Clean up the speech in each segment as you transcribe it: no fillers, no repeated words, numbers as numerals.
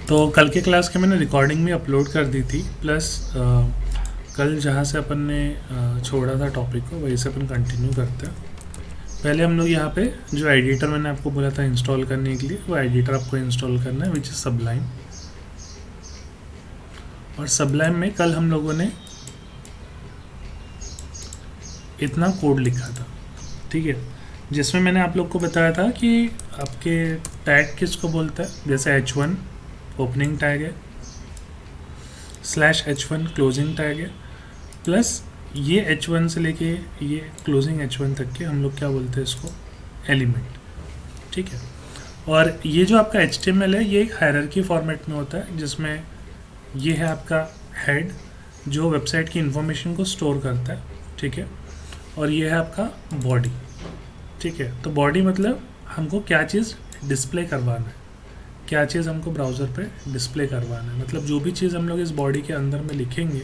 तो कल के क्लास के मैंने रिकॉर्डिंग भी अपलोड कर दी थी, प्लस कल जहाँ से अपन ने छोड़ा था टॉपिक को वहीं से अपन कंटिन्यू करते हैं। पहले हम लोग यहाँ पे जो एडिटर मैंने आपको बोला था इंस्टॉल करने के लिए, वो एडिटर आपको इंस्टॉल करना है, विच इज़ सबलाइम। और सबलाइम में कल हम लोगों ने इतना कोड लिखा था, ठीक है, जिसमें मैंने आप लोग को बताया था कि आपके टैग किसको बोलता है। जैसे H1 ओपनिंग टैग है, /H1 क्लोजिंग टैग है, प्लस ये H1 से लेके ये क्लोजिंग H1 तक के हम लोग क्या बोलते हैं इसको, एलिमेंट, ठीक है। और ये जो आपका HTML है ये एक हायरार्की फॉर्मेट में होता है, जिसमें ये है आपका हेड जो वेबसाइट की इंफॉर्मेशन को स्टोर करता है, ठीक है, और ये है आपका बॉडी, ठीक है। तो बॉडी मतलब हमको क्या चीज़ डिस्प्ले करवाना है, क्या चीज़ हमको ब्राउज़र पे डिस्प्ले करवाना है, मतलब जो भी चीज़ हम लोग इस बॉडी के अंदर में लिखेंगे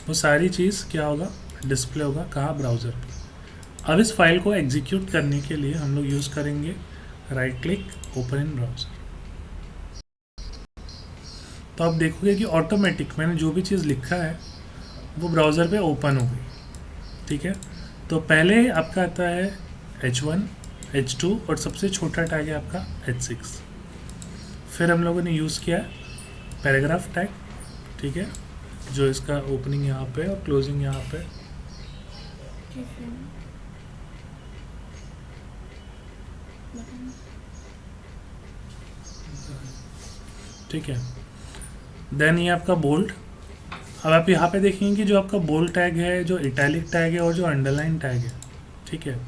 वो सारी चीज़ क्या होगा, डिस्प्ले होगा, कहाँ, ब्राउज़र पे। अब इस फाइल को एग्जीक्यूट करने के लिए हम लोग यूज़ करेंगे right click, open in browser. तो आप देखोगे कि ऑटोमेटिक मैंने जो भी चीज़ लिखा है वो ब्राउज़र पे ओपन हो गई, ठीक है। तो पहले आपका आता है H1, H2 और सबसे छोटा टैग है आपका H6। फिर हम लोगों ने यूज़ किया पैराग्राफ टैग, ठीक है, जो इसका ओपनिंग यहाँ पे और क्लोजिंग यहाँ पे, ठीक है। देन ये आपका बोल्ड। अब आप यहाँ पे देखेंगे कि जो आपका बोल्ड टैग है, जो इटैलिक टैग है और जो अंडरलाइन टैग है, ठीक है,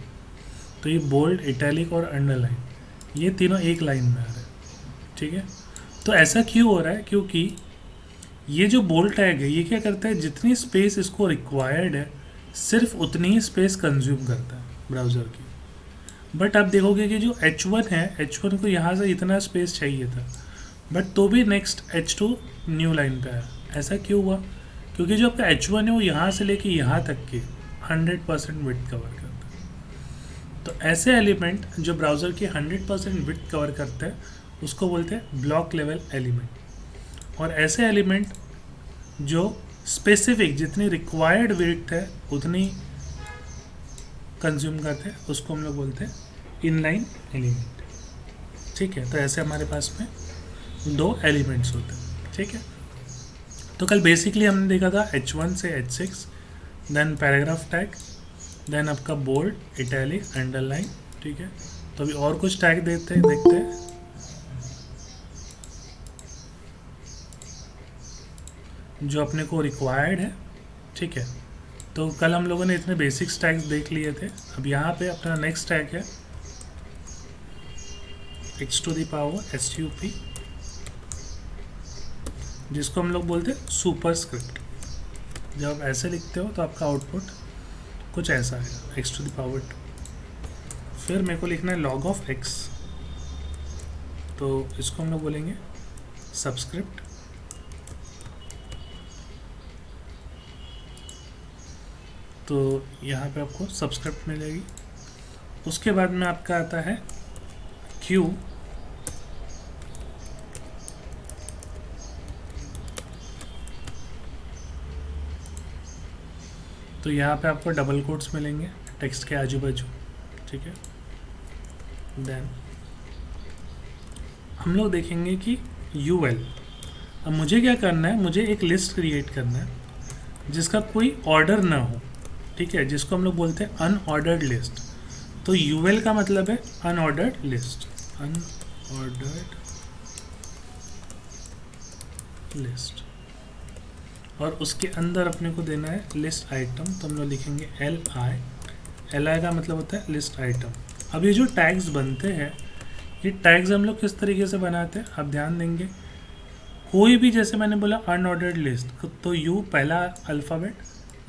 तो ये बोल्ड, इटैलिक और अंडरलाइन ये तीनों एक लाइन में आ रहे हैं, ठीक है। तो ऐसा क्यों हो रहा है, क्योंकि ये जो बोल्ड टैग है ये क्या करता है, जितनी स्पेस इसको रिक्वायर्ड है सिर्फ उतनी ही स्पेस कंज्यूम करता है ब्राउज़र की। बट आप देखोगे कि जो H1 है, H1 को यहाँ से इतना स्पेस चाहिए था, बट तो भी नेक्स्ट H2 न्यू लाइन पे आया। ऐसा क्यों हुआ, क्योंकि जो आपका H1 है वो यहाँ से लेके यहाँ तक के 100% विड्थ कवर करता है। तो ऐसे एलिमेंट जो ब्राउज़र की 100% विड्थ कवर करते हैं उसको बोलते हैं ब्लॉक लेवल एलिमेंट। और ऐसे एलिमेंट जो स्पेसिफिक जितनी रिक्वायर्ड विड्थ है उतनी कंज्यूम करते हैं उसको हम लोग बोलते हैं इनलाइन एलिमेंट, ठीक है। तो ऐसे हमारे पास में दो एलिमेंट्स होते हैं, ठीक है। तो कल बेसिकली हमने देखा था H1 से H6, then paragraph tag, then आपका बोल्ड, इटैलिक, अंडरलाइन, ठीक है। तो अभी और कुछ टैग देखते हैं जो अपने को रिक्वायर्ड है, ठीक है। तो कल हम लोगों ने इतने बेसिक्स टैग्स देख लिए थे। अब यहाँ पे अपना नेक्स्ट टैग है x⁴ जिसको हम लोग बोलते हैं सुपर स्क्रिप्ट। जब आप ऐसे लिखते हो तो आपका आउटपुट कुछ ऐसा है x⁴। फिर मेरे को लिखना है log of x, तो इसको हम लोग बोलेंगे सबस्क्रिप्ट। तो यहाँ पे आपको सबस्क्रिप्ट मिलेगी। उसके बाद में आपका आता है q, तो यहाँ पे आपको डबल कोट्स मिलेंगे टेक्स्ट के आजू बाजू, ठीक है। देन हम लोग देखेंगे कि UL। अब मुझे क्या करना है, मुझे एक लिस्ट क्रिएट करना है जिसका कोई ऑर्डर ना हो, ठीक है, जिसको हम लोग बोलते हैं अनऑर्डर्ड लिस्ट। तो UL का मतलब है अनऑर्डर्ड लिस्ट, अनऑर्डर्ड लिस्ट। और उसके अंदर अपने को देना है लिस्ट आइटम, तो हम लोग लिखेंगे LI का मतलब होता है लिस्ट आइटम। अब ये जो टैग्स बनते हैं ये टैग्स हम लोग किस तरीके से बनाते हैं, आप ध्यान देंगे। कोई भी, जैसे मैंने बोला अनऑर्डर्ड लिस्ट, तो U पहला अल्फ़ाबेट,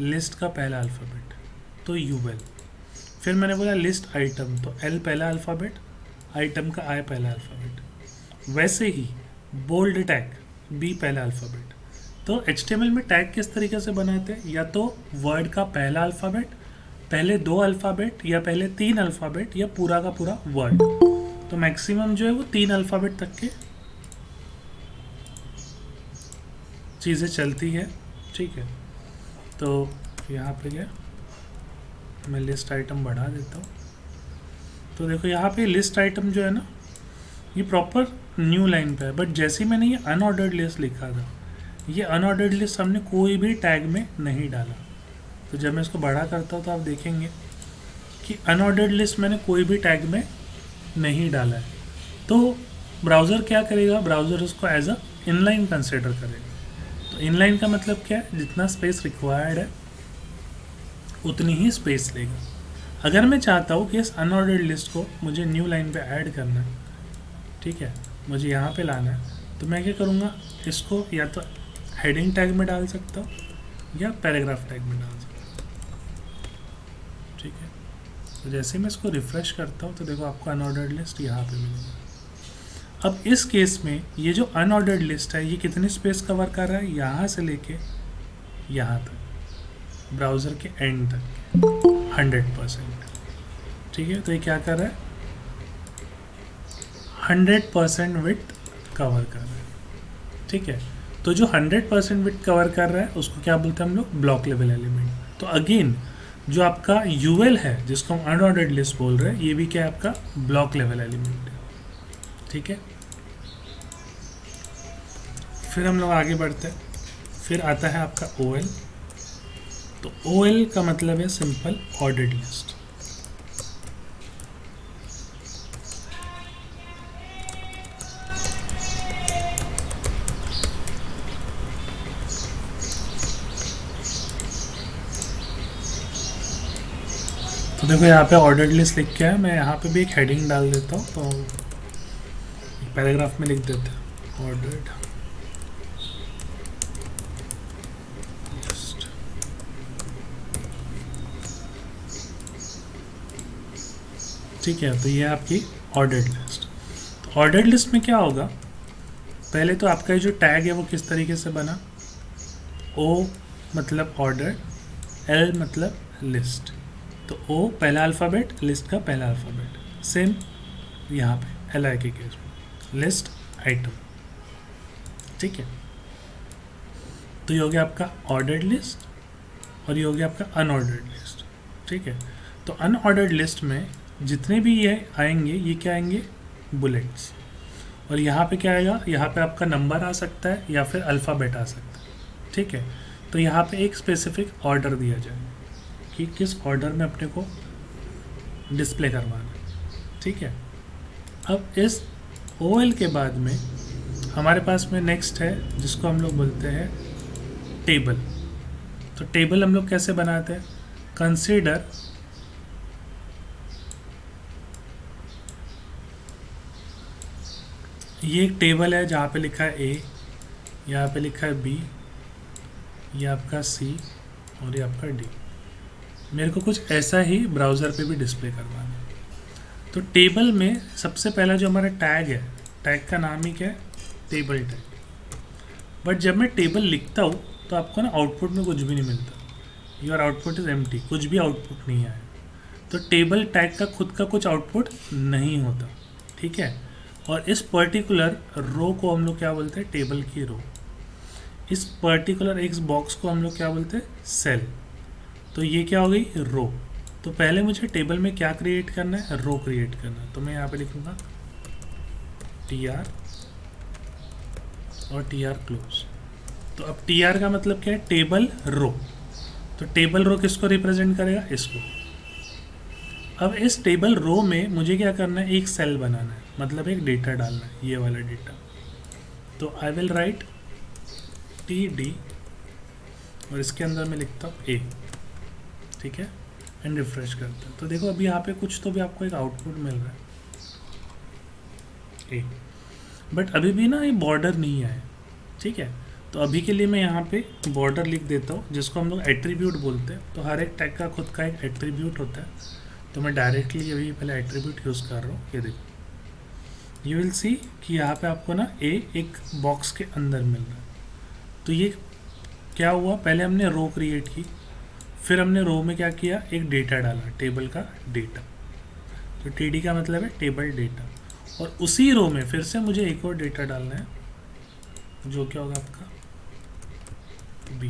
लिस्ट का पहला अल्फ़ाबेट, तो UL। फिर मैंने बोला लिस्ट आइटम, तो L पहला अल्फ़ाबेट, आइटम का I पहला अल्फ़ाबेट। वैसे ही बोल्ड टैग B पहला अल्फ़ाबेट। तो HTML में टैग किस तरीके से बनाते हैं, या तो वर्ड का पहला अल्फ़ाबेट, पहले 2 अल्फ़ाबेट, या पहले 3 अल्फ़ाबेट, या पूरा का पूरा वर्ड। तो मैक्सिमम जो है वो 3 अल्फ़ाबेट तक के चीज़ें चलती है, ठीक है। तो यहाँ पे क्या, मैं लिस्ट आइटम बढ़ा देता हूँ। तो देखो यहाँ पे लिस्ट आइटम जो है ना, ये प्रॉपर न्यू लाइन पे है, बट जैसे ही मैंने ये अनऑर्डर्ड लिस्ट लिखा था, ये अनऑर्डर्ड लिस्ट हमने कोई भी टैग में नहीं डाला। तो जब मैं इसको बड़ा करता हूँ तो आप देखेंगे कि अनऑर्डर्ड लिस्ट मैंने कोई भी टैग में नहीं डाला है। तो ब्राउज़र क्या करेगा, ब्राउज़र उसको एज अ इनलाइन कंसिडर करेगा। तो इनलाइन का मतलब क्या है, जितना स्पेस रिक्वायर्ड है उतनी ही स्पेस लेगा। अगर मैं चाहता हूँ कि इस अनऑर्डर्ड लिस्ट को मुझे न्यू लाइन पे ऐड करना है, ठीक है, मुझे यहाँ पे लाना है, तो मैं क्या करूँगा, इसको या तो हेडिंग टैग में डाल सकता हूँ या पैराग्राफ टैग में डाल सकता हूँ, ठीक है। तो जैसे मैं इसको रिफ़्रेश करता हूँ तो देखो आपको अनऑर्डर्ड लिस्ट यहाँ पे मिलेगा। अब इस केस में ये जो अनऑर्डर्ड लिस्ट है ये कितनी स्पेस कवर कर रहा है, यहाँ से लेके यहाँ तक, ब्राउज़र के एंड तक 100%, ठीक है। तो ये क्या कर रहा है, 100% विड्थ कवर कर रहा है, ठीक है। तो जो 100% विड्थ कवर कर रहा है उसको क्या बोलते हैं हम लोग, ब्लॉक लेवल एलिमेंट। तो अगेन जो आपका यूएल है जिसको हम अनऑर्डर्ड लिस्ट बोल रहे हैं, ये भी क्या है आपका ब्लॉक लेवल एलिमेंट है, ठीक है। फिर हम लोग आगे बढ़ते हैं, फिर आता है आपका OL। तो OL का मतलब है सिंपल ऑर्डर्ड लिस्ट। तो देखो यहाँ पे ऑर्डर्ड लिस्ट लिख के है, मैं यहाँ पे भी एक हेडिंग डाल देता हूँ। तो एक पैराग्राफ में लिख देते हैं ऑर्डर्ड लिस्ट। ठीक है, तो ये है आपकी ऑर्डर्ड लिस्ट। तो ऑर्डर्ड लिस्ट में क्या होगा, पहले तो आपका जो टैग है वो किस तरीके से बना, O मतलब ऑर्डर, L मतलब लिस्ट। तो O पहला अल्फ़ाबेट, लिस्ट का पहला अल्फ़ाबेट, सेम यहाँ पे LI के केस में लिस्ट आइटम, ठीक है। तो ये हो गया आपका ऑर्डर्ड लिस्ट और ये हो गया आपका अनऑर्डर्ड लिस्ट, ठीक है। तो अनऑर्डर्ड लिस्ट में जितने भी ये आएंगे, ये क्या आएंगे, बुलेट्स। और यहाँ पे क्या आएगा, यहाँ पे आपका नंबर आ सकता है या फिर अल्फ़ाबेट आ सकता है, ठीक है। तो यहाँ पे एक स्पेसिफिक ऑर्डर दिया जाए कि किस ऑर्डर में अपने को डिस्प्ले करवाना है, ठीक है। अब इस OL के बाद में हमारे पास में नेक्स्ट है जिसको हम लोग बोलते हैं टेबल। तो टेबल हम लोग कैसे बनाते हैं, कंसीडर ये एक टेबल है जहाँ पे लिखा है A, यहाँ पे लिखा है B, ये आपका C और ये आपका D। मेरे को कुछ ऐसा ही ब्राउज़र पे भी डिस्प्ले करवाना है। तो टेबल में सबसे पहला जो हमारा टैग है, टैग का नाम ही क्या है, टेबल टैग। बट जब मैं टेबल लिखता हूँ तो आपको ना आउटपुट में कुछ भी नहीं मिलता, योर आउटपुट इज़ एम्प्टी, कुछ भी आउटपुट नहीं आया। तो टेबल टैग का खुद का कुछ आउटपुट नहीं होता, ठीक है। और इस पर्टिकुलर रो को हम लोग क्या बोलते हैं, टेबल की रो। इस पर्टिकुलर एक बॉक्स को हम लोग क्या बोलते हैं, सेल। तो ये क्या हो गई, रो। तो पहले मुझे टेबल में क्या क्रिएट करना है, रो क्रिएट करना है। तो मैं यहाँ पे लिखूँगा TR और TR क्लोज। तो अब TR का मतलब क्या है, टेबल रो। तो टेबल रो किसको रिप्रेजेंट करेगा, इसको। अब इस टेबल रो में मुझे क्या करना है, एक सेल बनाना है, मतलब एक डेटा डालना है, ये वाला डेटा। तो आई विल राइट TD और इसके अंदर मैं लिखता हूँ A, ठीक है, एंड रिफ्रेश करता हूँ। तो देखो अभी यहाँ पे कुछ तो भी आपको एक आउटपुट मिल रहा है A, बट अभी भी ना ये बॉर्डर नहीं आया, ठीक है। तो अभी के लिए मैं यहाँ पे बॉर्डर लिख देता हूँ, जिसको हम लोग एट्रीब्यूट बोलते हैं। तो हर एक टैग का खुद का एक एट्रीब्यूट होता है। तो मैं डायरेक्टली अभी पहले एट्रीब्यूट यूज़ कर रहा हूँ। ये देखो, यू विल सी कि यहाँ पे आपको ना A एक बॉक्स के अंदर मिल रहा है। तो ये क्या हुआ, पहले हमने रो क्रिएट की, फिर हमने रो में क्या किया, एक डेटा डाला, टेबल का डेटा। तो TD का मतलब है टेबल डेटा। और उसी रो में फिर से मुझे एक और डेटा डालना है, जो क्या होगा आपका बी।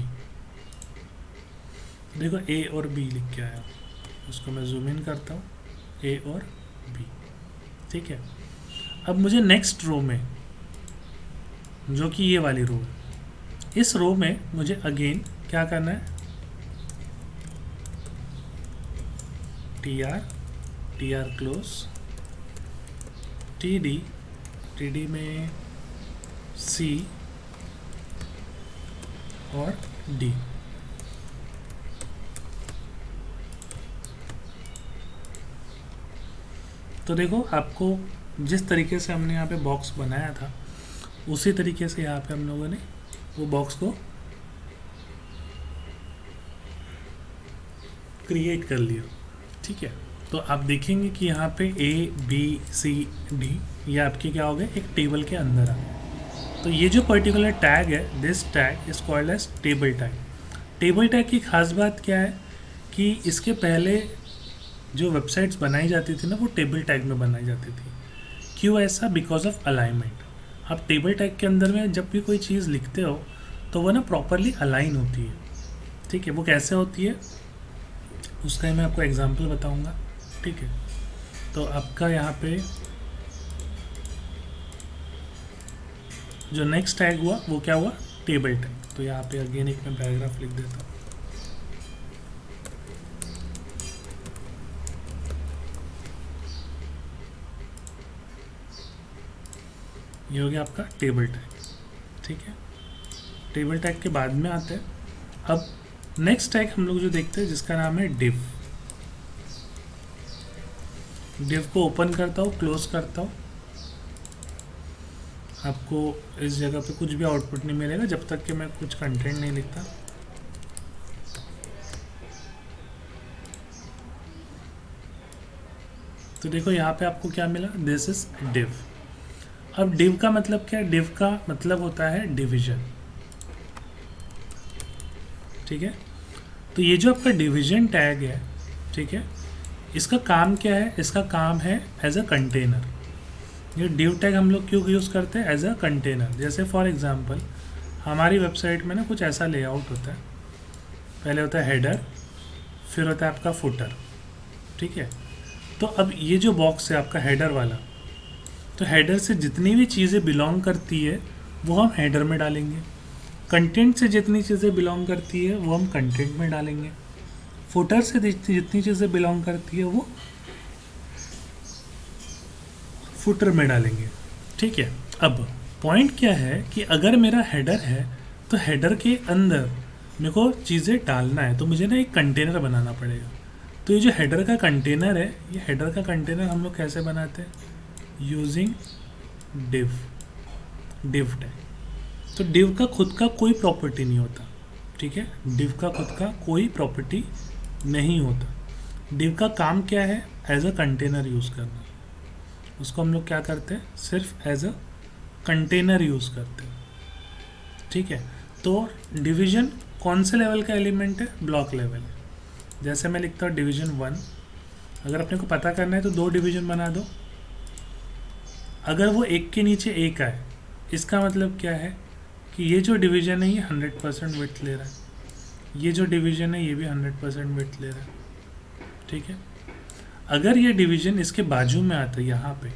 देखो ए और बी लिख के आया, उसको मैं जूम इन करता हूँ, ए और बी। ठीक है, अब मुझे नेक्स्ट रो में, जो कि ये वाली रो है, इस रो में मुझे अगेन क्या करना है, T R close, T D में सी और डी। तो देखो आपको जिस तरीके से हमने यहाँ पे बॉक्स बनाया था उसी तरीके से यहाँ पे हम लोगों ने वो बॉक्स को क्रिएट कर लिया। ठीक है, तो आप देखेंगे कि यहाँ पे ए बी सी डी ये आपके क्या हो गए, एक टेबल के अंदर आ गए। तो ये जो पर्टिकुलर टैग है, this tag is called as table tag. Table tag की खास बात क्या है कि इसके पहले जो वेबसाइट्स बनाई जाती थी ना, वो टेबल टैग में बनाई जाती थी। क्यों ऐसा? Because of alignment. आप टेबल टैग के अंदर में जब भी कोई चीज़ लिखते हो तो वो ना प्रॉपरली अलाइन होती है। ठीक है, वो कैसे होती है उसका मैं आपको एग्जांपल बताऊंगा। ठीक है, तो आपका यहाँ पे जो नेक्स्ट टैग हुआ वो क्या हुआ, टेबल टैग। तो यहाँ पे अगेन एक मैं पैराग्राफ लिख देता हूँ। ये हो गया आपका टेबल टैग। ठीक है, टेबल टैग के बाद में आते हैं अब नेक्स्ट टैग हम लोग जो देखते हैं जिसका नाम है डिव। डिव को ओपन करता हूँ, क्लोज करता हूँ। आपको इस जगह पे कुछ भी आउटपुट नहीं मिलेगा जब तक कि मैं कुछ कंटेंट नहीं लिखता। तो देखो यहाँ पे आपको क्या मिला, दिस इज डिव। अब डिव का मतलब क्या है? डिव का मतलब होता है डिवीजन। ठीक है, तो ये जो आपका डिवीजन टैग है, ठीक है, इसका काम क्या है? इसका काम है एज अ कंटेनर। ये डिव टैग हम लोग क्यों यूज़ करते हैं? As a container. जैसे फॉर एग्जांपल हमारी वेबसाइट में ना कुछ ऐसा लेआउट होता है, पहले होता है हेडर, फिर होता है आपका फुटर। ठीक है, तो अब ये जो बॉक्स है आपका हेडर वाला, तो हेडर से जितनी भी चीज़ें बिलोंग करती है वो हम हेडर में डालेंगे। कंटेंट से जितनी चीज़ें बिलोंग करती है वो हम कंटेंट में डालेंगे। फुटर से जितनी चीज़ें बिलोंग करती है वो फुटर में डालेंगे। ठीक है, अब पॉइंट क्या है कि अगर मेरा हेडर है तो हेडर के अंदर मेरे को चीज़ें डालना है, तो मुझे ना एक कंटेनर बनाना पड़ेगा। तो ये जो हेडर का कंटेनर है, ये हेडर का कंटेनर हम लोग कैसे बनाते हैं? Using div tag. तो डिव का खुद का कोई प्रॉपर्टी नहीं होता। ठीक है, डिव का खुद का कोई प्रॉपर्टी नहीं होता। डिव का काम क्या है? एज अ कंटेनर यूज़ करना। उसको हम लोग क्या करते हैं? सिर्फ एज अ कंटेनर यूज़ करते हैं। ठीक है, तो डिवीजन कौन से लेवल का एलिमेंट है? ब्लॉक लेवल है। जैसे मैं लिखता हूँ डिवीजन 1, अगर अपने को पता करना है तो 2 डिवीजन बना दो। अगर वो एक के नीचे एक आए, इसका मतलब क्या है कि ये जो डिवीजन है ये 100% विड्थ ले रहा है, ये जो डिवीजन है ये भी 100% विड्थ ले रहा है। ठीक है, अगर ये डिवीजन इसके बाजू में आता है यहाँ पे,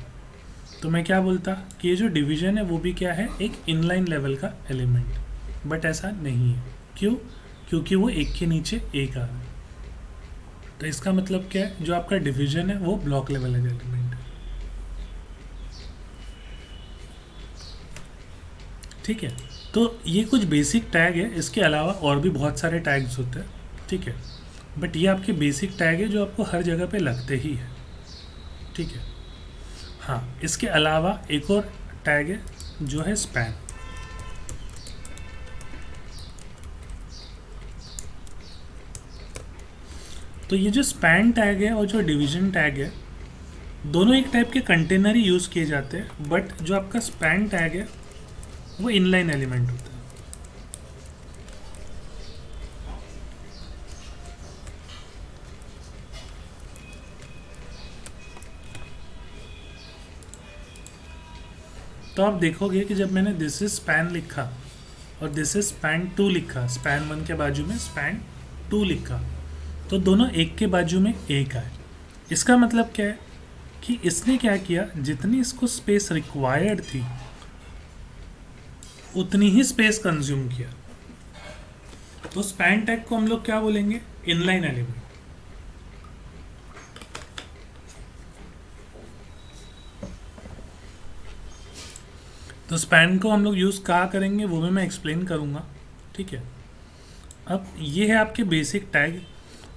तो मैं क्या बोलता कि ये जो डिवीजन है वो भी क्या है? एक इनलाइन लेवल का एलिमेंट। बट ऐसा नहीं है। क्यों? क्योंकि वो एक के नीचे एक आ रहा है। तो इसका मतलब क्या है? जो आपका डिवीजन है वो ब्लॉक लेवल का एलिमेंट है। ठीक है, तो ये कुछ बेसिक टैग है, इसके अलावा और भी बहुत सारे टैग्स होते हैं। ठीक है, बट ये आपके बेसिक टैग है जो आपको हर जगह पे लगते ही है। ठीक है, हाँ, इसके अलावा एक और टैग है जो है स्पैन। तो ये जो स्पैन टैग है और जो डिवीजन टैग है, दोनों एक टाइप के कंटेनर ही यूज़ किए जाते हैं, बट जो आपका स्पैन टैग है वो इनलाइन एलिमेंट होता है। तो आप देखोगे कि जब मैंने दिस इज स्पैन लिखा और दिस इज स्पैन 2 लिखा, स्पैन 1 के बाजू में स्पैन 2 लिखा, तो दोनों एक के बाजू में एक आए। इसका मतलब क्या है कि इसने क्या किया, जितनी इसको स्पेस रिक्वायर्ड थी उतनी ही स्पेस कंज्यूम किया। तो स्पैन टैग को हम लोग क्या बोलेंगे, इनलाइन एलिमेंट। तो स्पैन को हम लोग यूज़ कहाँ करेंगे वो भी मैं एक्सप्लेन करूँगा, ठीक है। अब ये है आपके बेसिक टैग,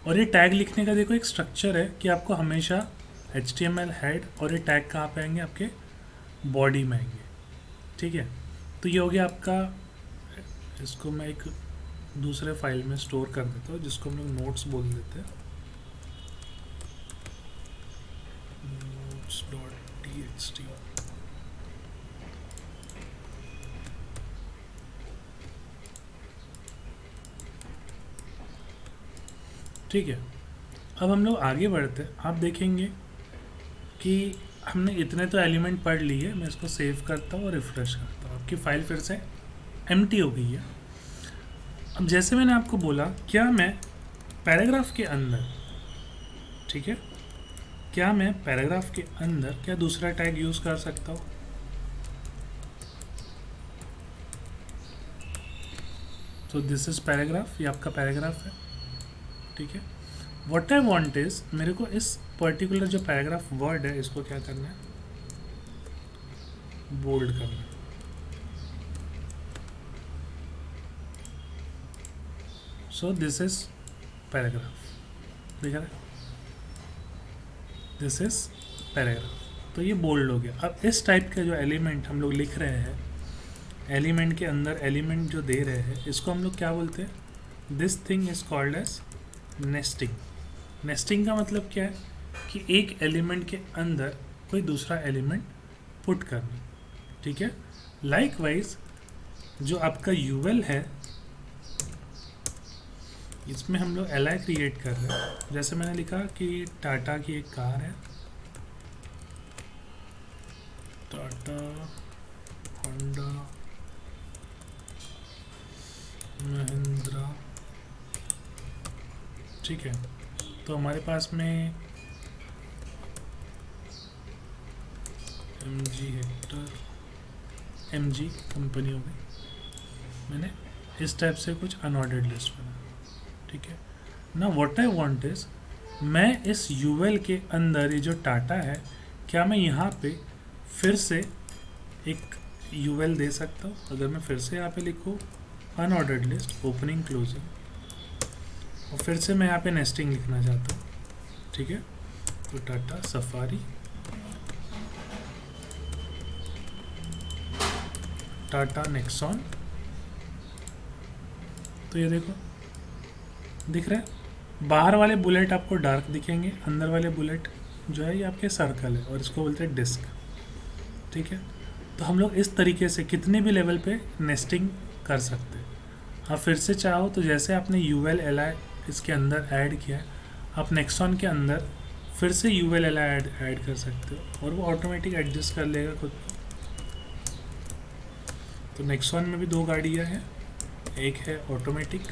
और ये टैग लिखने का देखो एक स्ट्रक्चर है कि आपको हमेशा HTML हेड और ये टैग कहाँ पे आएंगे, आपके बॉडी में आएंगे, ठीक है। तो ये हो गया आपका, इसको मैं एक दूसरे फाइल में स्टोर कर देता हूँ जिसको हम लोग नोट्स बोल देते हैं, notes.txt। ठीक है, अब हम लोग आगे बढ़ते हैं। आप देखेंगे कि हमने इतने तो एलिमेंट पढ़ लिए। मैं इसको सेव करता हूँ और रिफ्रेश करता हूँ, आपकी फ़ाइल फिर से एम्प्टी हो गई है। अब जैसे मैंने आपको बोला, क्या मैं पैराग्राफ के अंदर, ठीक है, क्या मैं पैराग्राफ के अंदर क्या दूसरा टैग यूज़ कर सकता हूँ? तो दिस इज़ पैराग्राफ, ये आपका पैराग्राफ है, ठीक है। व्हाट आई वांट इज, मेरे को इस पर्टिकुलर जो पैराग्राफ वर्ड है इसको क्या करना है, बोल्ड करना है। सो दिस इज पैराग्राफ, दिख रहा है, दिस इज पैराग्राफ। तो ये बोल्ड हो गया। अब इस टाइप के जो एलिमेंट हम लोग लिख रहे हैं, एलिमेंट के अंदर एलिमेंट जो दे रहे हैं, इसको हम लोग क्या बोलते हैं, this thing is called as nesting. Nesting का मतलब क्या है कि एक एलिमेंट के अंदर कोई दूसरा एलिमेंट पुट करना, ठीक है। लाइकवाइज जो आपका यूएल है, इसमें हम लोग एल क्रिएट कर रहे हैं। जैसे मैंने लिखा कि टाटा की एक कार है, टाटा, होंडा, महिंद्रा, ठीक है। तो हमारे पास में MG हेक्टर, MG कंपनी हो गई। मैंने इस टाइप से कुछ अनऑर्डर्ड लिस्ट बना, ठीक है ना। व्हाट आई वांट इज, मैं इस यूएल के अंदर ये जो टाटा है, क्या मैं यहाँ पे फिर से एक यूएल दे सकता हूँ? अगर मैं फिर से यहाँ पे लिखूँ अनऑर्डर्ड लिस्ट, ओपनिंग क्लोजिंग, और फिर से मैं यहाँ पे नेस्टिंग लिखना चाहता हूँ, ठीक है। तो टाटा सफारी, टाटा नेक्सॉन, तो ये देखो दिख रहा है। बाहर वाले बुलेट आपको डार्क दिखेंगे, अंदर वाले बुलेट जो है ये आपके सर्कल है, और इसको बोलते हैं डिस्क, ठीक है। तो हम लोग इस तरीके से कितने भी लेवल पे नेस्टिंग कर सकते हैं। आप फिर से चाहो तो जैसे आपने यूएल एल इसके अंदर ऐड किया है, आप नेक्सॉन के अंदर फिर से यूएल एल ऐड कर सकते हो, और वो ऑटोमेटिक एडजस्ट कर लेगा खुद को। तो नेक्सॉन में भी 2 गाड़ियाँ हैं, एक है ऑटोमेटिक,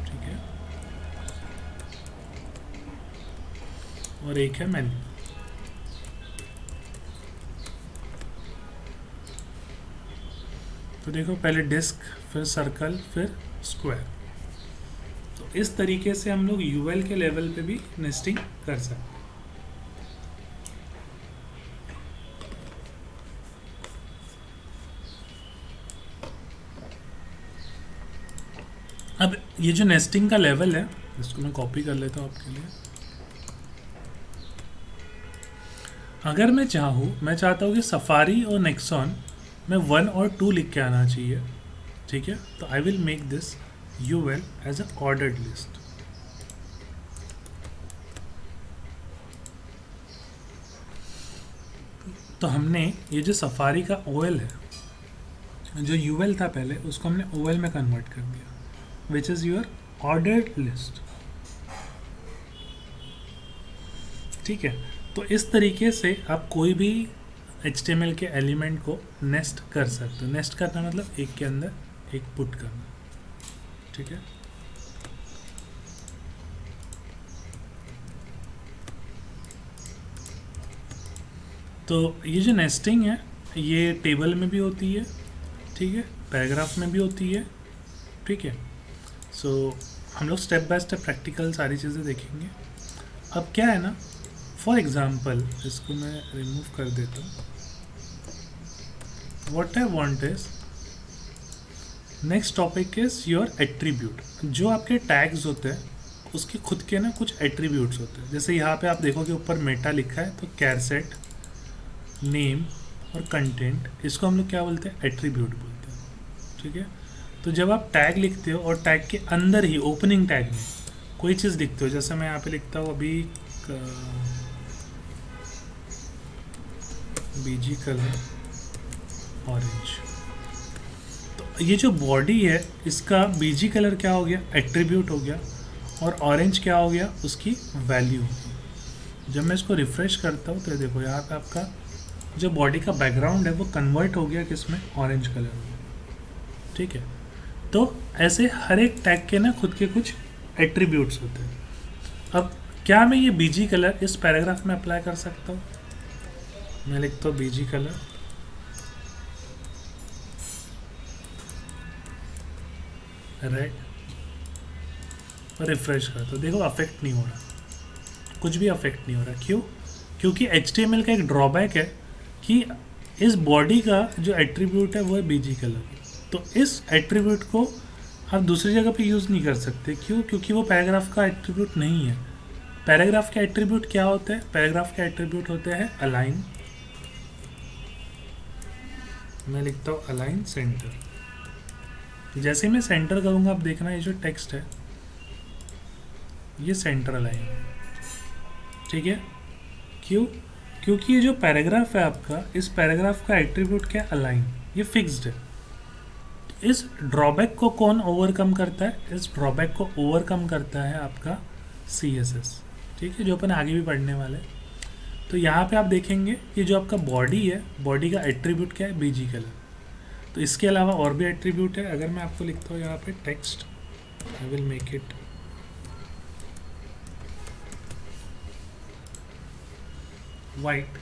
ठीक है, और एक है मैनुअल। तो देखो पहले डिस्क, फिर सर्कल, फिर स्क्वायर। तो इस तरीके से हम लोग यूएल के लेवल पे भी नेस्टिंग कर सकते हैं। अब ये जो नेस्टिंग का लेवल है, इसको मैं कॉपी कर लेता हूँ आपके लिए। अगर मैं चाहूँ, मैं चाहता हूँ कि सफारी और नेक्सॉन में 1 और 2 लिख के आना चाहिए, ठीक है। तो I will make this UL as a ordered list. तो हमने ये जो सफारी का ओएल है, जो यूएल था पहले, उसको हमने ओएल में कन्वर्ट कर दिया, which is your ordered list, ठीक है। तो इस तरीके से आप कोई भी HTML के एलिमेंट को नेस्ट कर सकते हो। नेस्ट करना मतलब एक के अंदर एक पुट करना, ठीक है। तो ये जो नेस्टिंग है ये टेबल में भी होती है, ठीक है, पैराग्राफ में भी होती है, ठीक है। सो हम लोग स्टेप बाय स्टेप प्रैक्टिकल सारी चीज़ें देखेंगे। अब क्या है ना, फॉर एग्जांपल इसको मैं रिमूव कर देता हूँ। What I want is, next topic is your attribute. जो आपके टैग्स होते हैं उसके खुद के ना कुछ एट्रीब्यूट्स होते हैं। जैसे यहाँ पे आप देखोगे ऊपर मेटा लिखा है, तो कैरसेट, नेम और कंटेंट, इसको हम लोग क्या बोलते हैं, एट्रीब्यूट बोलते हैं, ठीक है। तो जब आप टैग लिखते हो और टैग के अंदर ही ओपनिंग टैग में कोई चीज़ लिखते हो, जैसे मैं यहाँ पे लिखता हूँ अभी बीजी कलर ऑरेंज, तो ये जो बॉडी है इसका बीजी कलर क्या हो गया, एट्रीब्यूट हो गया, और ऑरेंज क्या हो गया, उसकी वैल्यू। जब मैं इसको रिफ्रेश करता हूँ तो देखो यहाँ पे आपका जो बॉडी का बैकग्राउंड है वो कन्वर्ट हो गया किसमें, ऑरेंज कलर में, ठीक है। तो ऐसे हर एक टैग के ना खुद के कुछ एट्रीब्यूट्स होते हैं। अब क्या मैं ये बीजी कलर इस पैराग्राफ में अप्लाई कर सकता हूँ? मैं लिखता हूँ बीजी कलर, रेड, और रिफ्रेश करता हूँ। देखो अफेक्ट नहीं हो रहा, कुछ भी अफेक्ट नहीं हो रहा। क्यों? क्योंकि HTML का एक ड्रॉबैक है कि इस बॉडी का जो एट्रीब्यूट है वो है बीजी कलर। तो इस एट्रीब्यूट को आप दूसरी जगह पे यूज़ नहीं कर सकते। क्यों? क्योंकि वो पैराग्राफ का एट्रीब्यूट नहीं है। पैराग्राफ के एट्रीब्यूट क्या होते हैं? पैराग्राफ के एट्रीब्यूट होते हैं अलाइन, मैं लिखता हूँ अलाइन सेंटर। जैसे मैं सेंटर करूँगा आप देखना ये जो टेक्स्ट है ये सेंटर अलाइन है, ठीक है। क्यों? क्योंकि ये जो पैराग्राफ है आपका, इस पैराग्राफ का एट्रीब्यूट क्या है, अलाइन, ये फिक्स्ड है। इस ड्रॉबैक को कौन ओवरकम करता है? इस ड्रॉबैक को ओवरकम करता है आपका CSS, ठीक है, जो अपन आगे भी पढ़ने वाले हैं। तो यहाँ पे आप देखेंगे कि जो आपका बॉडी है, बॉडी का एट्रीब्यूट क्या है, बीजी कलर। तो इसके अलावा और भी एट्रीब्यूट है। अगर मैं आपको लिखता हूँ यहाँ पे text, I will make it white,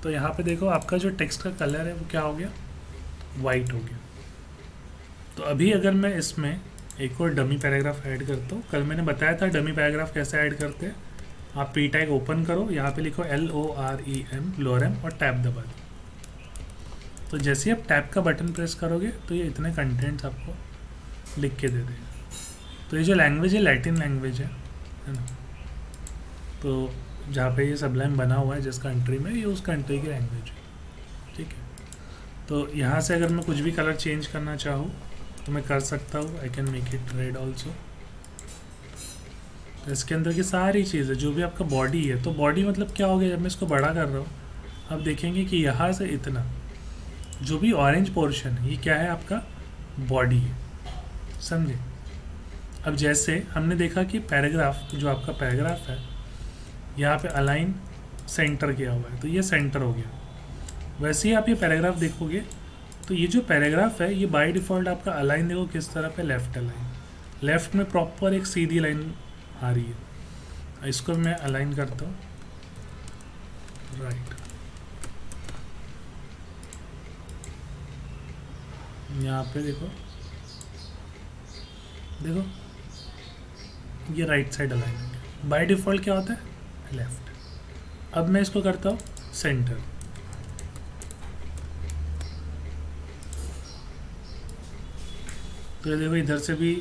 तो यहाँ पे देखो आपका जो टेक्स्ट का कलर है वो क्या हो गया, वाइट हो गया। तो अभी अगर मैं इसमें एक और डमी पैराग्राफ ऐड करता हूँ, कल मैंने बताया था डमी पैराग्राफ कैसे ऐड करते हैं। आप पी टैग ओपन करो, यहाँ पे लिखो LOREM, लोरेम, और टैब दबा दो। तो जैसे ही आप टैब का बटन प्रेस करोगे तो ये इतने कंटेंट्स आपको लिख के दे देगा। तो ये जो लैंग्वेज है लैटिन लैंग्वेज है ना। तो जहाँ पे ये सबलाइन बना हुआ है जिस कंट्री में, ये उस कंट्री की लैंग्वेज है, ठीक है। तो यहाँ से अगर मैं कुछ भी कलर चेंज करना चाहूँ तो मैं कर सकता हूँ। I can make it red also. तो इसके अंदर की सारी चीज़ें, जो भी आपका बॉडी है, तो बॉडी मतलब क्या हो गया, जब मैं इसको बड़ा कर रहा हूँ आप देखेंगे कि यहाँ से इतना जो भी ऑरेंज पोर्शन है ये क्या है, आपका बॉडी है, समझे। अब जैसे हमने देखा कि पैराग्राफ, जो आपका पैराग्राफ है यहाँ पे अलाइन सेंटर किया हुआ है, तो ये सेंटर हो गया। वैसे ही आप ये पैराग्राफ देखोगे तो ये जो पैराग्राफ है ये बाय डिफ़ॉल्ट आपका अलाइन, देखो किस तरह पे, लेफ्ट अलाइन, लेफ्ट में प्रॉपर एक सीधी लाइन आ रही है। इसको मैं अलाइन करता हूँ राइट, यहाँ पे देखो देखो ये राइट साइड अलाइन हो गया। बाय डिफ़ॉल्ट क्या होता है, लेफ्ट। अब मैं इसको करता हूँ सेंटर, तो देखो इधर से भी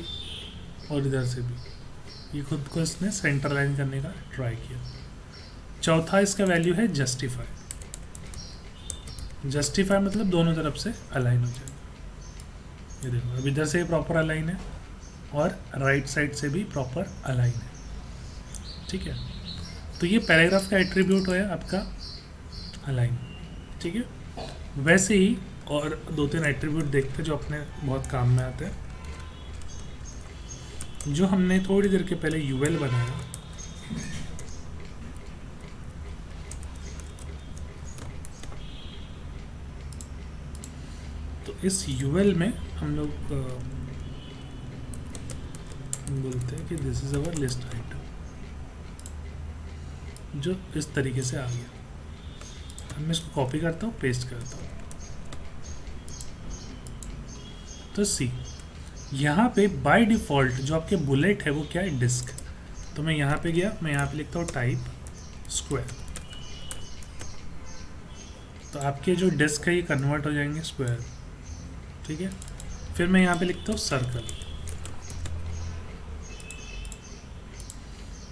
और इधर से भी ये खुद को इसने सेंटर लाइन करने का ट्राई किया। चौथा इसका वैल्यू है जस्टिफाई। जस्टिफाई मतलब दोनों तरफ से अलाइन हो जाएगा। ये देखो अब इधर से प्रॉपर अलाइन है और राइट साइड से भी प्रॉपर अलाइन है, ठीक है। तो ये पैराग्राफ का एट्रीब्यूट है आपका अलाइन, ठीक है। वैसे ही और दो तीन एट्रीब्यूट देखते हैं जो अपने बहुत काम में आते हैं। जो हमने थोड़ी देर के पहले UL बनाया, तो इस यूएल में हम लोग बोलते हैं कि this is our list item, जो इस तरीके से आ गया। अब मैं इसको कॉपी करता हूँ, पेस्ट करता हूँ। तो सी यहाँ पे बाय डिफ़ॉल्ट जो आपके बुलेट है वो क्या है, डिस्क। तो मैं यहाँ पे गया, मैं यहाँ पे लिखता हूँ टाइप स्क्वायर, तो आपके जो डिस्क है ये कन्वर्ट हो जाएंगे स्क्वायर, ठीक है। फिर मैं यहाँ पे लिखता हूँ सर्कल,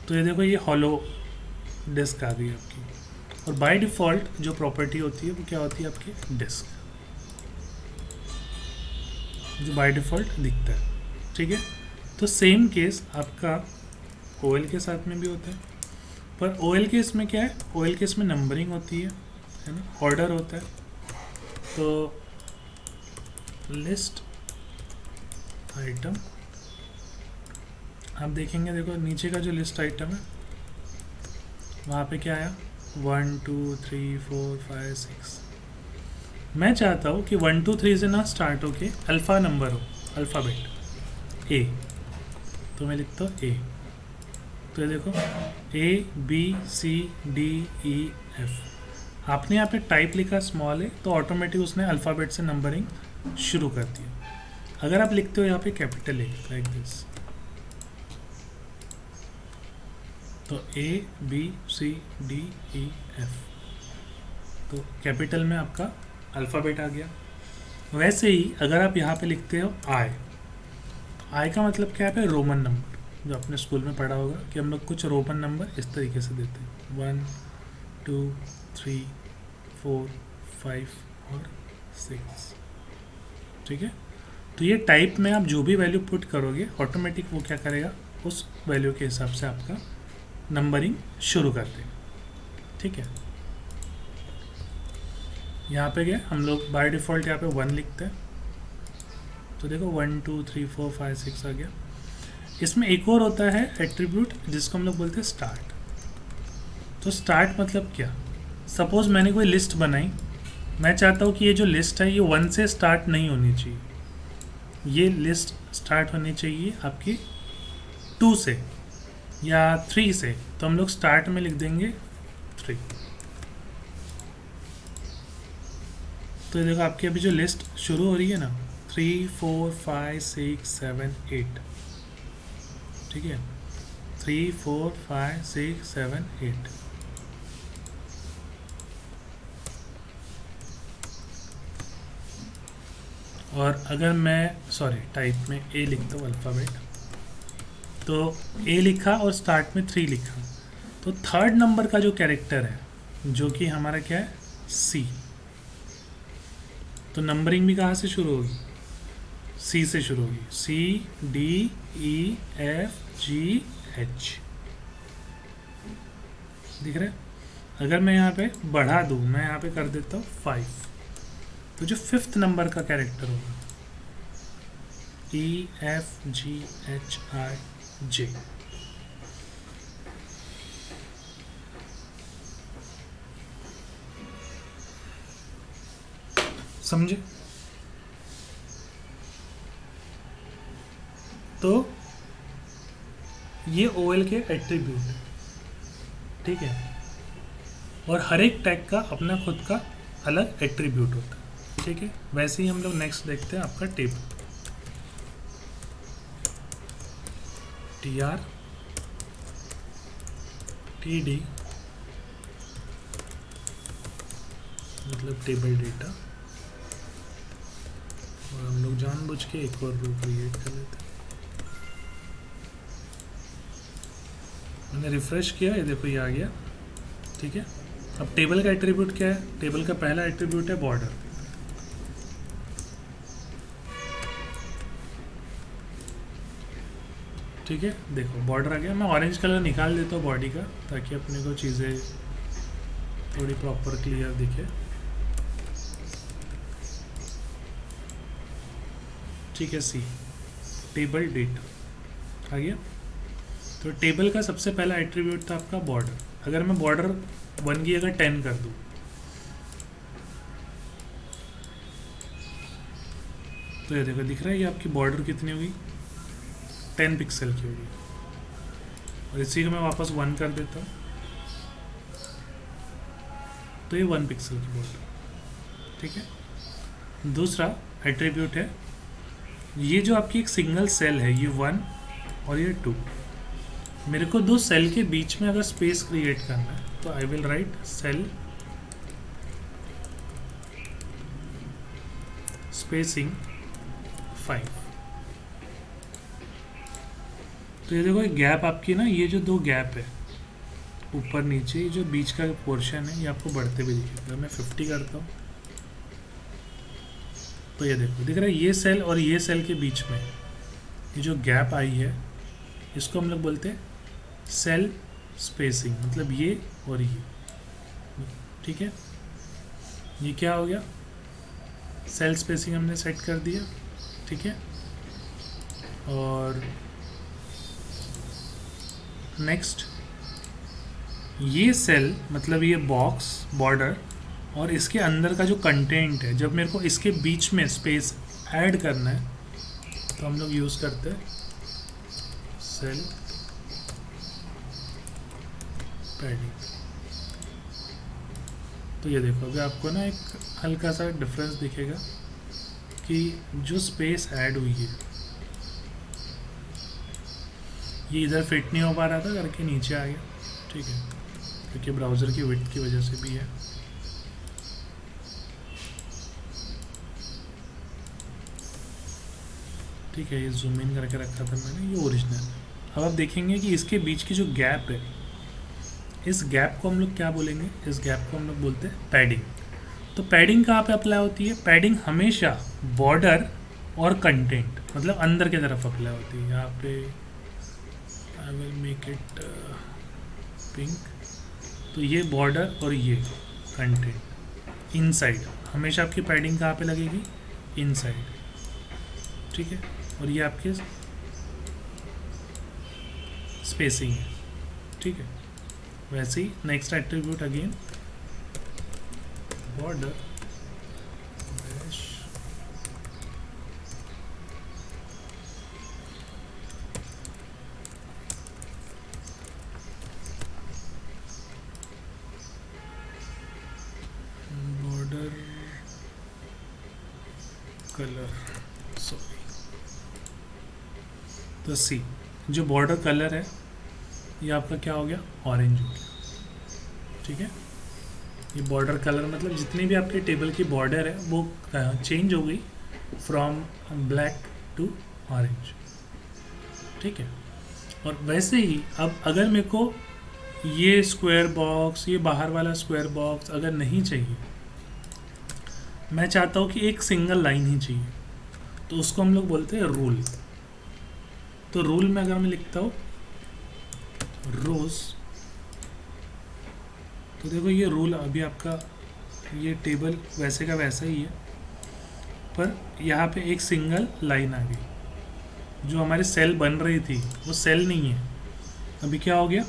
तो ये देखो ये हॉलो डिस्क आ गई आपकी। और बाय डिफ़ॉल्ट जो प्रॉपर्टी होती है वो क्या होती है आपकी, डिस्क, जो बाय डिफ़ॉल्ट दिखता है, ठीक है। तो सेम केस आपका ओएल के साथ में भी होता है, पर ओएल केस में क्या है, ओएल केस में नंबरिंग होती है ना, ऑर्डर होता है। तो लिस्ट आइटम आप देखेंगे, देखो नीचे का जो लिस्ट आइटम है वहाँ पे क्या आया, 1 2 3 4 5 6। मैं चाहता हूँ कि 1 2 3 से ना स्टार्ट हो के अल्फ़ा नंबर हो, अल्फ़ाबेट ए, तो मैं लिखता हूँ ए। तो ये देखो ABCDEF, आपने यहाँ पे टाइप लिखा स्मॉल है तो ऑटोमेटिक उसने अल्फ़ाबेट से नंबरिंग शुरू कर दिया। अगर आप लिखते हो यहाँ पे कैपिटल ए लाइक दिस, तो ABCDEF, तो कैपिटल में आपका अल्फ़ाबेट आ गया। वैसे ही अगर आप यहाँ पे लिखते हो आई, तो आई का मतलब क्या है, रोमन नंबर, जो आपने स्कूल में पढ़ा होगा कि हम लोग कुछ रोमन नंबर इस तरीके से देते हैं, 1 2 3 4 5 और 6, ठीक है। तो ये टाइप में आप जो भी वैल्यू पुट करोगे ऑटोमेटिक वो क्या करेगा, उस वैल्यू के हिसाब से आपका नंबरिंग शुरू कर देगा, ठीक है। यहाँ पे गए हम लोग बाय डिफ़ॉल्ट यहाँ पे 1 लिखते हैं, तो देखो 1 2 3 4 5 6 आ गया। इसमें एक और होता है एट्रीब्यूट जिसको हम लोग बोलते हैं स्टार्ट। तो स्टार्ट मतलब क्या, सपोज़ मैंने कोई लिस्ट बनाई, मैं चाहता हूँ कि ये जो लिस्ट है ये 1 से स्टार्ट नहीं होनी चाहिए, ये लिस्ट स्टार्ट होनी चाहिए आपकी 2 से या 3 से, तो हम लोग स्टार्ट में लिख देंगे 3। तो देखो आपकी अभी जो लिस्ट शुरू हो रही है ना, 3 4 5 6 7 8, ठीक है, 3 4 5 6 7 8। और अगर मैं टाइप में ए लिखता हूँ अल्फ़ाबेट, तो ए लिखा और स्टार्ट में 3 लिखा, तो थर्ड नंबर का जो कैरेक्टर है जो कि हमारा क्या है, सी, तो नंबरिंग भी कहाँ से शुरू होगी, सी से शुरू होगी, CDEFGH, दिख रहा है। अगर मैं यहाँ पे बढ़ा दूँ, मैं यहाँ पे कर देता हूँ 5, तो जो 5th नंबर का कैरेक्टर होगा EFGHIJ, समझे। तो ये OL के एट्रीब्यूट है, ठीक है। और हर एक टैग का अपना खुद का अलग एट्रीब्यूट होता है, ठीक है। वैसे ही हम लोग नेक्स्ट देखते हैं आपका टेबल, TR TD मतलब टेबल डेटा, और हम लोग जानबूझ के एक और रो क्रिएट कर लेते हैं। मैंने रिफ्रेश किया, ये देखो ये आ गया, ठीक है। अब टेबल का एट्रीब्यूट क्या है, टेबल का पहला एट्रीब्यूट है बॉर्डर, ठीक है। देखो बॉर्डर आ गया, मैं ऑरेंज कलर निकाल देता हूँ बॉडी का ताकि अपने को चीज़ें थोड़ी प्रॉपर क्लियर दिखे, ठीक है। सी टेबल डेटा आ गया। तो टेबल का सबसे पहला एट्रीब्यूट था आपका बॉर्डर। अगर मैं बॉर्डर 1 की अगर 10 कर दूँ, तो ये देखो दिख रहा है, ये आपकी बॉर्डर कितनी होगी, 10 पिक्सल की होगी। और इसी को मैं वापस 1 कर देता हूँ, तो ये 1 पिक्सल की बॉर्डर। ठीक है। दूसरा एट्रीब्यूट है, ये जो आपकी एक सिंगल सेल है, ये 1 और ये 2, मेरे को दो सेल के बीच में अगर स्पेस क्रिएट करना है तो I will write cell spacing 5। तो ये देखो, गैप आपकी ना, ये जो दो गैप है ऊपर नीचे, ये जो बीच का पोर्शन है, ये आपको बढ़ते हुए दिखेगा। मैं 50 करता हूँ, तो ये देखो दिख रहा है, ये सेल और ये सेल के बीच में ये जो गैप आई है, इसको हम लोग बोलते हैं सेल स्पेसिंग, मतलब ये और ये। ठीक है, ये क्या हो गया, सेल स्पेसिंग हमने सेट कर दिया। ठीक है, और नेक्स्ट ये सेल, मतलब ये बॉक्स बॉर्डर और इसके अंदर का जो कंटेंट है, जब मेरे को इसके बीच में स्पेस ऐड करना है तो हम लोग यूज़ करते हैं सेल पैडिंग। तो ये देखो, अभी आपको ना एक हल्का सा डिफरेंस दिखेगा कि जो स्पेस ऐड हुई है, ये इधर फिट नहीं हो पा रहा था करके नीचे आ गया। ठीक है, क्योंकि ब्राउज़र की विड्थ की वजह से भी है। ठीक है, ये जूम इन करके रखा था मैंने, ये ओरिजिनल। अब आप देखेंगे कि इसके बीच की जो गैप है, इस गैप को हम लोग क्या बोलेंगे, इस गैप को हम लोग बोलते हैं पैडिंग। तो पैडिंग कहाँ पे अप्लाई होती है, पैडिंग हमेशा बॉर्डर और कंटेंट, मतलब अंदर की तरफ अप्लाई होती है। यहाँ पे आई विल मेक इट पिंक। तो ये बॉर्डर और ये कंटेंट इनसाइड, हमेशा आपकी पैडिंग कहाँ पे लगेगी, इनसाइड। ठीक है, और ये आपके स्पेसिंग है। ठीक है, वैसे ही next attribute again border border colour, sorry, तो सी जो बॉर्डर कलर है ये आपका क्या हो गया, ऑरेंज हो गया। ठीक है, ये बॉर्डर कलर मतलब जितनी भी आपके टेबल की बॉर्डर है वो चेंज हो गई फ्रॉम ब्लैक टू ऑरेंज। ठीक है, और वैसे ही अब अगर मेरे को ये स्क्वायर बॉक्स, ये बाहर वाला स्क्वायर बॉक्स अगर नहीं चाहिए, मैं चाहता हूँ कि एक सिंगल लाइन ही चाहिए, तो उसको हम लोग बोलते हैं रूल। तो रूल में अगर मैं लिखता हूँ रोज, तो देखो ये रूल अभी आपका ये टेबल वैसे का वैसा ही है, पर यहाँ पे एक सिंगल लाइन आ गई। जो हमारे सेल बन रही थी वो सेल नहीं है, अभी क्या हो गया,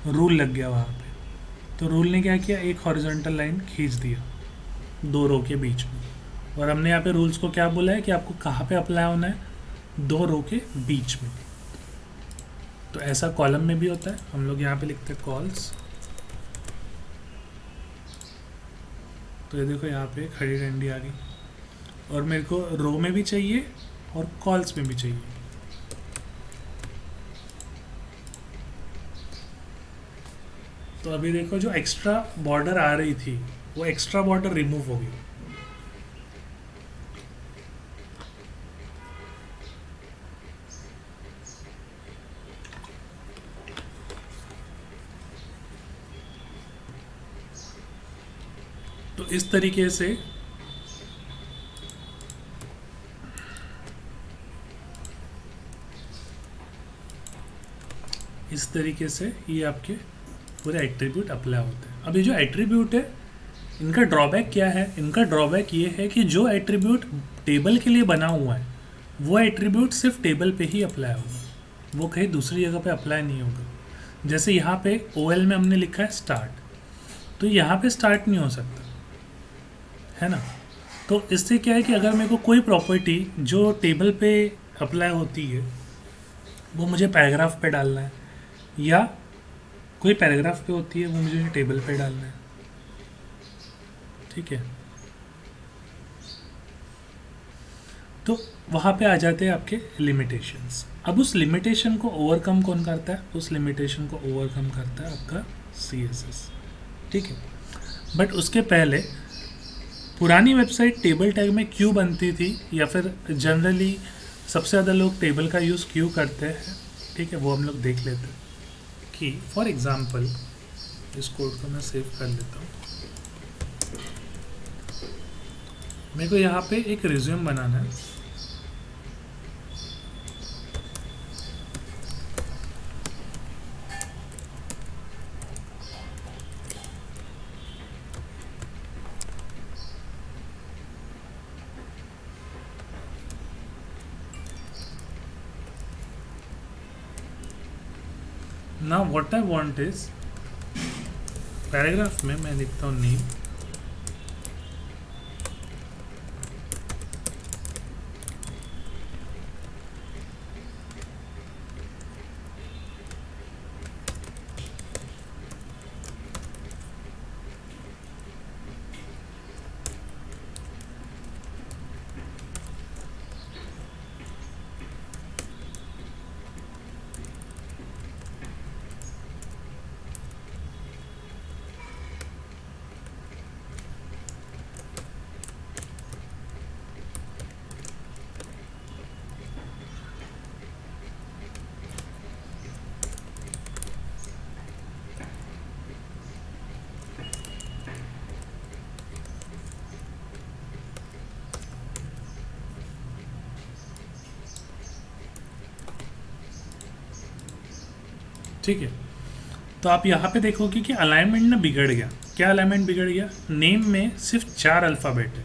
रूल लग गया वहाँ पे। तो रूल ने क्या किया, एक हॉरिजॉन्टल लाइन खींच दिया दो रो के बीच में। और हमने यहाँ पे रूल्स को क्या बोला है कि आपको कहाँ पे अप्लाई होना है, दो रो के बीच में। तो ऐसा कॉलम में भी होता है, हम लोग यहाँ पे लिखते हैं कॉल्स। तो ये देखो यहाँ पे खड़ी डंडी आ गई, और मेरे को रो में भी चाहिए और कॉल्स में भी चाहिए। तो अभी देखो जो एक्स्ट्रा बॉर्डर आ रही थी वो एक्स्ट्रा बॉर्डर रिमूव हो गई। तो इस तरीके से ये आपके पूरे एट्रीब्यूट अप्लाई होते हैं। अब ये जो एट्रीब्यूट है इनका ड्रॉबैक क्या है, इनका ड्रॉबैक ये है कि जो एट्रीब्यूट टेबल के लिए बना हुआ है वो एट्रीब्यूट सिर्फ टेबल पे ही अप्लाई होगा, वो कहीं दूसरी जगह पे अप्लाई नहीं होगा। जैसे यहाँ पे OL में हमने लिखा है स्टार्ट, तो यहाँ पे स्टार्ट नहीं हो सकता है ना, तो इससे क्या है कि अगर मेरे को कोई प्रॉपर्टी जो टेबल पे अप्लाई होती है वो मुझे पैराग्राफ पे डालना है, या कोई पैराग्राफ पे होती है वो मुझे टेबल पे डालना है, ठीक है। तो वहाँ पे आ जाते हैं आपके लिमिटेशंस। अब उस लिमिटेशन को ओवरकम कौन करता है? उस लिमिटेशन को ओवरकम करता है आपका CSS, ठीक है। बट उसके पहले पुरानी वेबसाइट टेबल टैग में क्यों बनती थी, या फिर जनरली सबसे ज़्यादा लोग टेबल का यूज़ क्यों करते हैं, ठीक है, वो हम लोग देख लेते हैं। कि फॉर एग्ज़ाम्पल इस कोड को मैं सेव कर लेता हूँ। मेरे को यहाँ पे एक रिज्यूम बनाना है। Now what I want is, paragraph में मैं लिखता हूँ नेम, ठीक है। तो आप यहाँ पे देखोगे कि अलाइनमेंट ना बिगड़ गया। क्या अलाइनमेंट बिगड़ गया? नेम में सिर्फ 4 अल्फ़ाबेट है,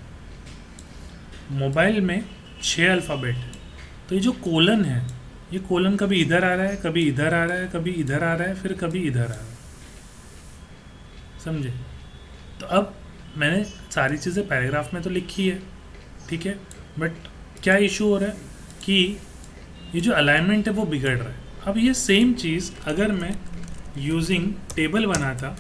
मोबाइल में 6 अल्फ़ाबेट है। तो ये जो कोलन है, ये कोलन कभी इधर आ रहा है, कभी इधर आ रहा है, कभी इधर आ रहा है, फिर कभी इधर आ रहा है, समझे? तो अब मैंने सारी चीज़ें पैराग्राफ में तो लिखी है, ठीक है, बट क्या इशू हो रहा है कि ये जो अलाइनमेंट है वो बिगड़ रहा है। अब ये सेम चीज़ अगर मैं यूजिंग टेबल बनाता,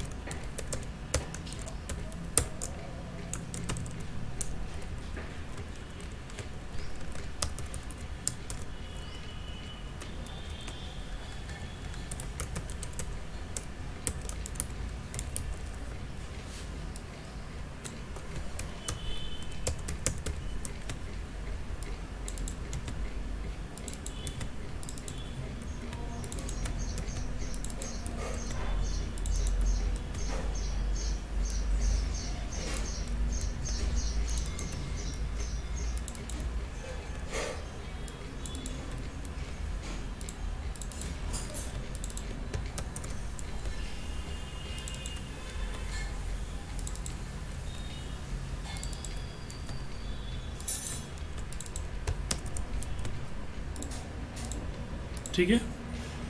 ठीक है।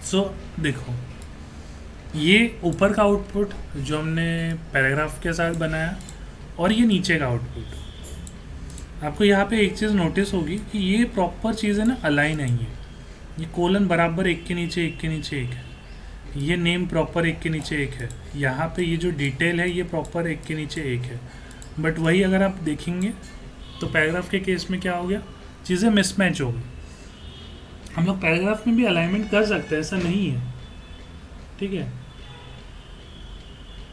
सो देखो, ये ऊपर का आउटपुट जो हमने पैराग्राफ के साथ बनाया, और ये नीचे का आउटपुट। आपको यहाँ पे एक चीज़ नोटिस होगी कि ये प्रॉपर चीज़ है ना, अलाइन नहीं है। ये कोलन बराबर एक के नीचे एक के नीचे एक है, ये नेम प्रॉपर एक के नीचे एक है, यहाँ पे ये जो डिटेल है ये प्रॉपर एक के नीचे एक है। बट वही अगर आप देखेंगे तो पैराग्राफ के केस में क्या हो गया, चीज़ें मिसमैच हो गई। हम लोग पैराग्राफ में भी अलाइनमेंट कर सकते हैं, ऐसा नहीं है, ठीक है,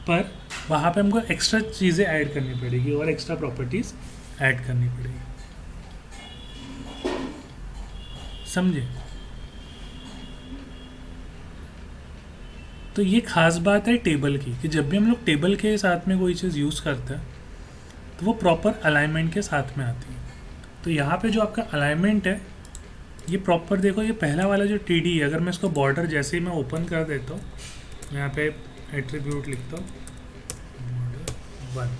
पर वहाँ पे हमको एक्स्ट्रा चीज़ें ऐड करनी पड़ेगी और एक्स्ट्रा प्रॉपर्टीज़ ऐड करनी पड़ेगी, समझे? तो ये खास बात है टेबल की, कि जब भी हम लोग टेबल के साथ में कोई चीज़ यूज़ करते हैं तो वो प्रॉपर अलाइनमेंट के साथ में आती है। तो यहाँ पे जो आपका अलाइनमेंट है ये प्रॉपर देखो, ये पहला वाला जो TD है, अगर मैं इसको बॉर्डर जैसे ही मैं ओपन कर देता हूँ, यहाँ पे एट्रीब्यूट लिखता हूँ बॉर्डर 1,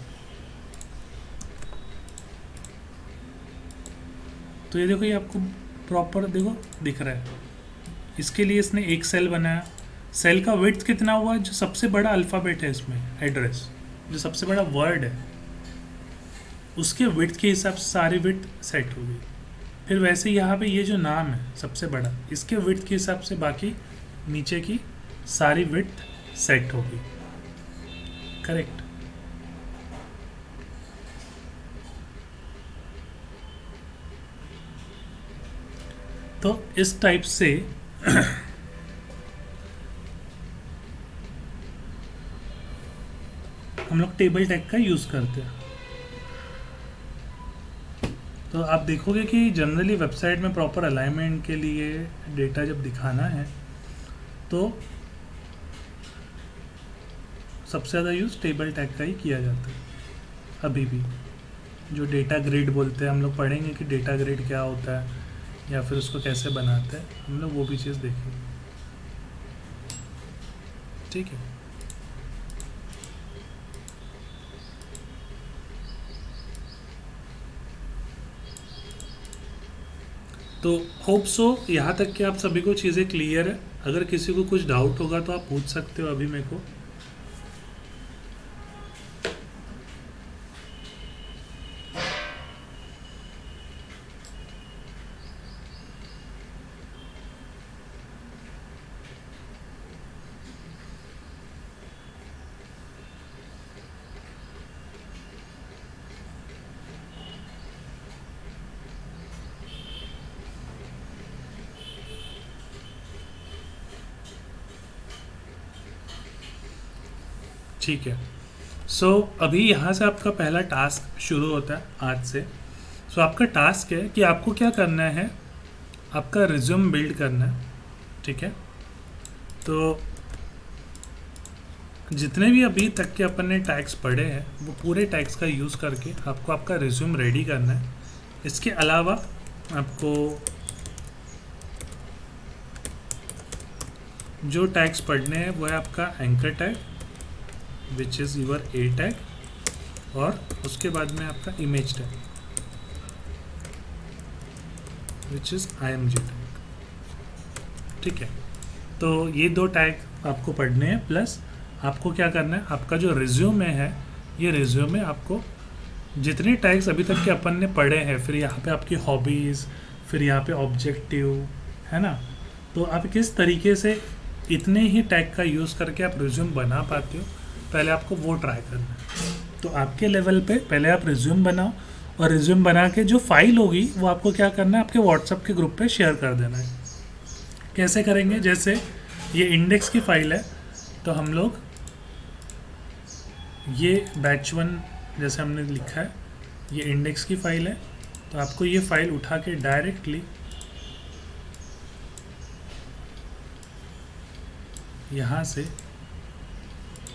तो ये देखो, ये आपको प्रॉपर देखो दिख रहा है। इसके लिए इसने एक सेल बनाया, सेल का विड्थ कितना हुआ, जो सबसे बड़ा अल्फ़ाबेट है इसमें, एड्रेस, जो सबसे बड़ा वर्ड है उसके विड्थ के हिसाब से सारी विड्थ सेट होगी। फिर वैसे यहाँ पे ये जो नाम है सबसे बड़ा, इसके विड्थ के हिसाब से बाकी नीचे की सारी विड्थ सेट होगी। करेक्ट। तो इस टाइप से हम लोग टेबल टैग का यूज़ करते हैं। तो आप देखोगे कि जनरली वेबसाइट में प्रॉपर अलाइनमेंट के लिए डेटा जब दिखाना है तो सबसे ज़्यादा यूज़ टेबल टैग का ही किया जाता है। अभी भी जो डेटा ग्रिड बोलते हैं, हम लोग पढ़ेंगे कि डेटा ग्रिड क्या होता है या फिर उसको कैसे बनाते हैं, हम लोग वो भी चीज़ देखेंगे। ठीक है। तो होप सो यहाँ तक कि आप सभी को चीज़ें क्लियर है। अगर किसी को कुछ डाउट होगा तो आप पूछ सकते हो अभी मेरे को। ठीक है। सो अभी यहाँ से आपका पहला टास्क शुरू होता है आज से। सो आपका टास्क है कि आपको क्या करना है, आपका रिज्यूम बिल्ड करना है। ठीक है। तो जितने भी अभी तक के अपन ने टैग्स पढ़े हैं वो पूरे टैग्स का यूज़ करके आपको आपका रिज्यूम रेडी करना है। इसके अलावा आपको जो टैग्स पढ़ने हैं वो है आपका anchor tag which is your A tag, और उसके बाद में आपका image tag which is IMG tag. ठीक है। तो ये दो टैग आपको पढ़ने हैं, प्लस आपको क्या करना है, आपका जो रिज्यूमे है ये रिज्यूमे आपको जितने टैग्स अभी तक के अपन ने पढ़े हैं, फिर यहाँ पे आपकी हॉबीज़, फिर यहाँ पे ऑब्जेक्टिव है ना, तो आप किस तरीके से इतने ही टैग का यूज़ करके आप रिज्यूम बना पाते हो, पहले आपको वो ट्राई करना है। तो आपके लेवल पे पहले आप रिज्यूम बनाओ, और रिज्यूम बना के जो फाइल होगी वो आपको क्या करना है, आपके व्हाट्सएप के ग्रुप पे शेयर कर देना है। कैसे करेंगे, जैसे ये इंडेक्स की फ़ाइल है तो हम लोग ये बैच 1 जैसे हमने लिखा है, ये इंडेक्स की फ़ाइल है, तो आपको ये फ़ाइल उठा के डायरेक्टली यहाँ से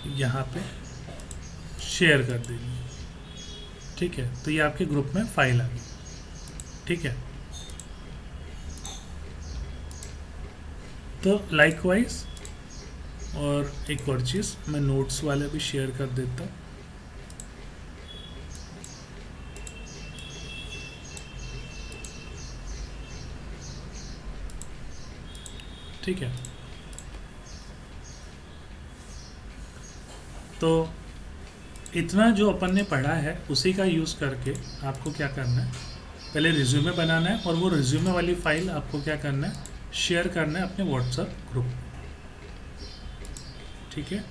यहाँ पे शेयर कर देंगे। ठीक है। तो ये आपके ग्रुप में फाइल आ गई। ठीक है। तो लाइकवाइज और एक और चीज़ मैं नोट्स वाले भी शेयर कर देता हूँ। ठीक है। तो इतना जो अपन ने पढ़ा है उसी का यूज़ करके आपको क्या करना है, पहले रिज्यूमे बनाना है, और वो रिज्यूमे वाली फ़ाइल आपको क्या करना है, शेयर करना है अपने व्हाट्सएप ग्रुप। ठीक है।